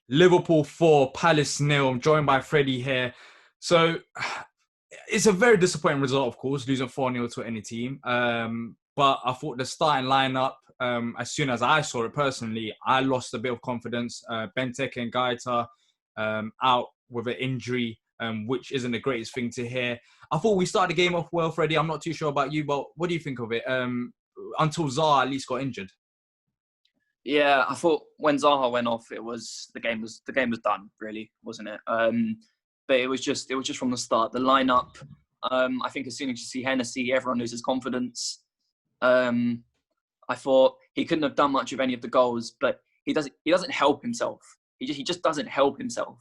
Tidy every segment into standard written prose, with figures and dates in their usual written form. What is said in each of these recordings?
Liverpool 4, Palace 0. I'm joined by Freddie here. So it's a very disappointing result, of course, losing 4-0 to any team. But I thought the starting lineup, as soon as I saw it personally, I lost a bit of confidence. Benteke and Gaeta out with an injury, which isn't the greatest thing to hear. I thought we started the game off well, Freddie. I'm not too sure about you, but what do you think of it? Until Zaha at least got injured. Yeah, I thought when Zaha went off, the game was done, really, wasn't it? But it was just from the start. The lineup, I think as soon as you see Hennessy, everyone loses confidence. I thought he couldn't have done much of any of the goals, but he doesn't help himself. He just doesn't help himself.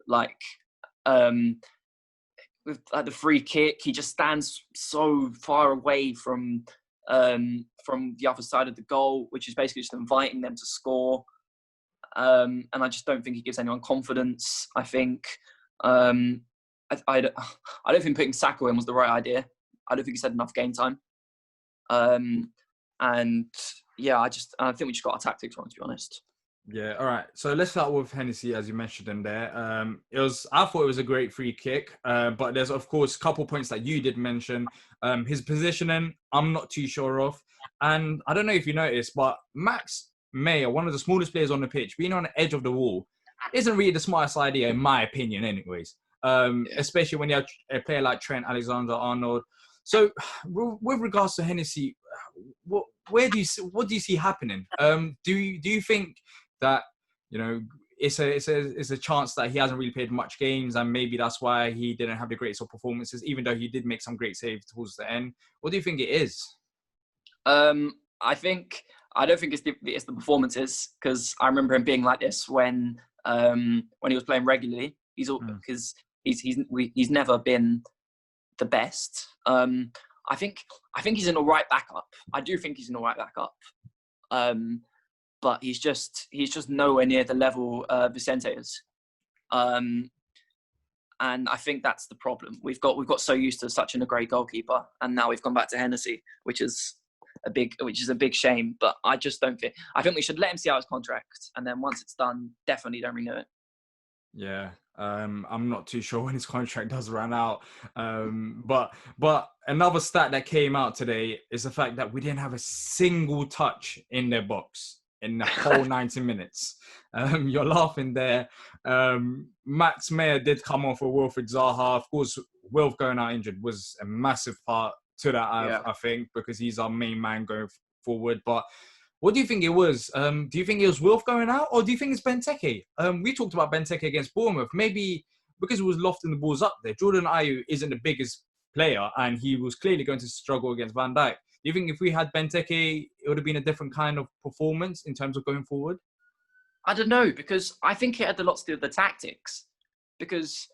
Like with the free kick, he just stands so far away from the other side of the goal, which is basically just inviting them to score. And I just don't think he gives anyone confidence. I think I don't think putting Saka in was the right idea. I don't think he's had enough game time. And yeah, I think we just got our tactics wrong, to be honest. Yeah, all right. So let's start with Hennessy, as you mentioned in there. I thought it was a great free kick, but there's of course a couple points that you did mention. His positioning, I'm not too sure of, and I don't know if you noticed, but Max Meyer, one of the smallest players on the pitch, being on the edge of the wall, isn't really the smartest idea, in my opinion, anyways. Especially when you have a player like Trent Alexander-Arnold. So, with regards to Hennessy, what do you see happening? Do you think that it's a chance that he hasn't really played much games, and maybe that's why he didn't have the greatest of performances, even though he did make some great saves towards the end? What do you think it is? I don't think it's the performances, because I remember him being like this when he was playing regularly. Because he's never been the best. I think he's an all right backup. I do think he's an all right backup. But he's just nowhere near the level Vicente is. And I think that's the problem. We've got so used to such a great goalkeeper, and now we've gone back to Hennessy, which is a big shame. But I think we should let him see out his contract, and then once it's done, definitely don't renew it. Yeah. I'm not too sure when his contract does run out. But another stat that came out today is the fact that we didn't have a single touch in their box in the whole 90 minutes. You're laughing there. Max Meyer did come on for Wilfried Zaha. Of course, Wilf going out injured was a massive part to that, I think, because he's our main man going forward. But what do you think it was? Do you think it was Wilf going out, or do you think it's Benteke? We talked about Benteke against Bournemouth. Maybe because it was lofting the balls up there. Jordan Ayew isn't the biggest player, and he was clearly going to struggle against Van Dijk. Do you think if we had Benteke, it would have been a different kind of performance in terms of going forward? I don't know, because I think it had a lot to do with the tactics. Because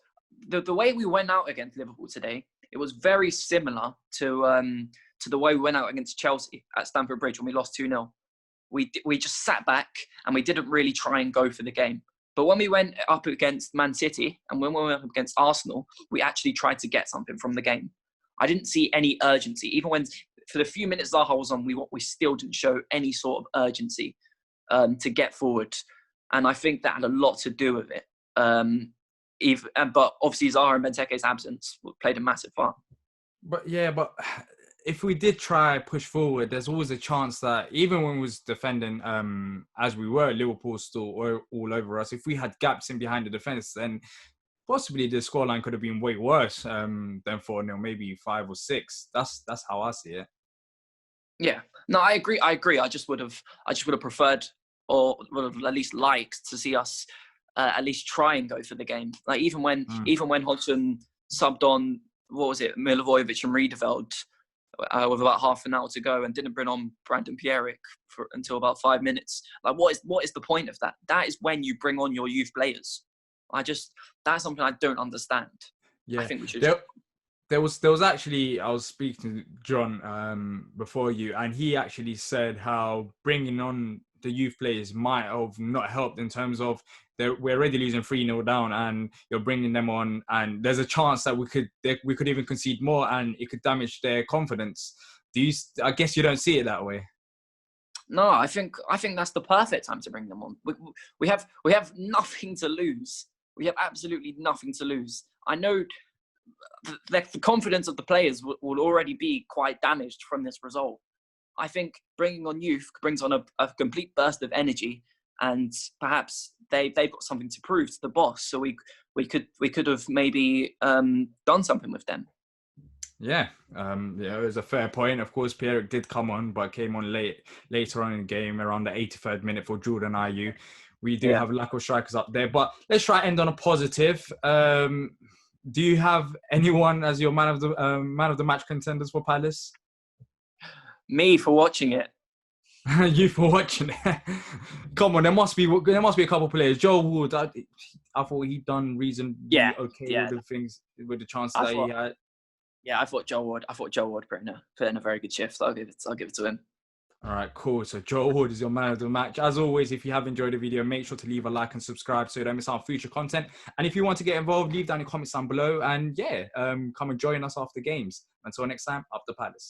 the way we went out against Liverpool today, it was very similar to the way we went out against Chelsea at Stamford Bridge when we lost 2-0. We just sat back and we didn't really try and go for the game. But when we went up against Man City and when we went up against Arsenal, we actually tried to get something from the game. I didn't see any urgency. Even when, for the few minutes Zaha was on, we still didn't show any sort of urgency to get forward. And I think that had a lot to do with it. But obviously Zaha and Benteke's absence played a massive part. But if we did try push forward, there's always a chance that even when we was defending, as we were, Liverpool still all over us, if we had gaps in behind the defence, then possibly the scoreline could have been way worse than 4-0, maybe 5 or 6. That's how I see it. Yeah, no, I agree. I just would have preferred, or would have at least liked to see us at least try and go for the game. Like even when Hodgson subbed on, what was it, Milivojevic and Riedeveld, with about half an hour to go, and didn't bring on Brandon Pierrick until about 5 minutes. Like, what is the point of that? That is when you bring on your youth players. That's something I don't understand. Yeah, I think we should. There was actually, I was speaking to John before you, and he actually said how bringing on the youth players might have not helped in terms of we're already losing 3-0 down, and you're bringing them on, and there's a chance that we could even concede more, and it could damage their confidence. I guess you don't see it that way. No, I think that's the perfect time to bring them on. We have nothing to lose. We have absolutely nothing to lose. I know the confidence of the players will already be quite damaged from this result. I think bringing on youth brings on a complete burst of energy, and perhaps they've got something to prove to the boss. So we could have maybe done something with them. Yeah, it was a fair point. Of course, Pierre did come on, but came on later on in the game, around the 83rd minute for Jordan Ayew. We do have a lack of strikers up there, but let's try to end on a positive. Do you have anyone as your man of the match contenders for Palace? Me for watching it. You for watching it. Come on, there must be a couple of players. Joe Wood, I thought he'd done reasonably okay with the things, with the chances that he had. Yeah, I thought Joe Wood put in a very good shift. I'll give it to him. All right, cool. So Joe Wood is your man of the match. As always, if you have enjoyed the video, make sure to leave a like and subscribe so you don't miss out on future content. And if you want to get involved, leave down your comments down below. And come and join us after games. Until next time, up the Palace.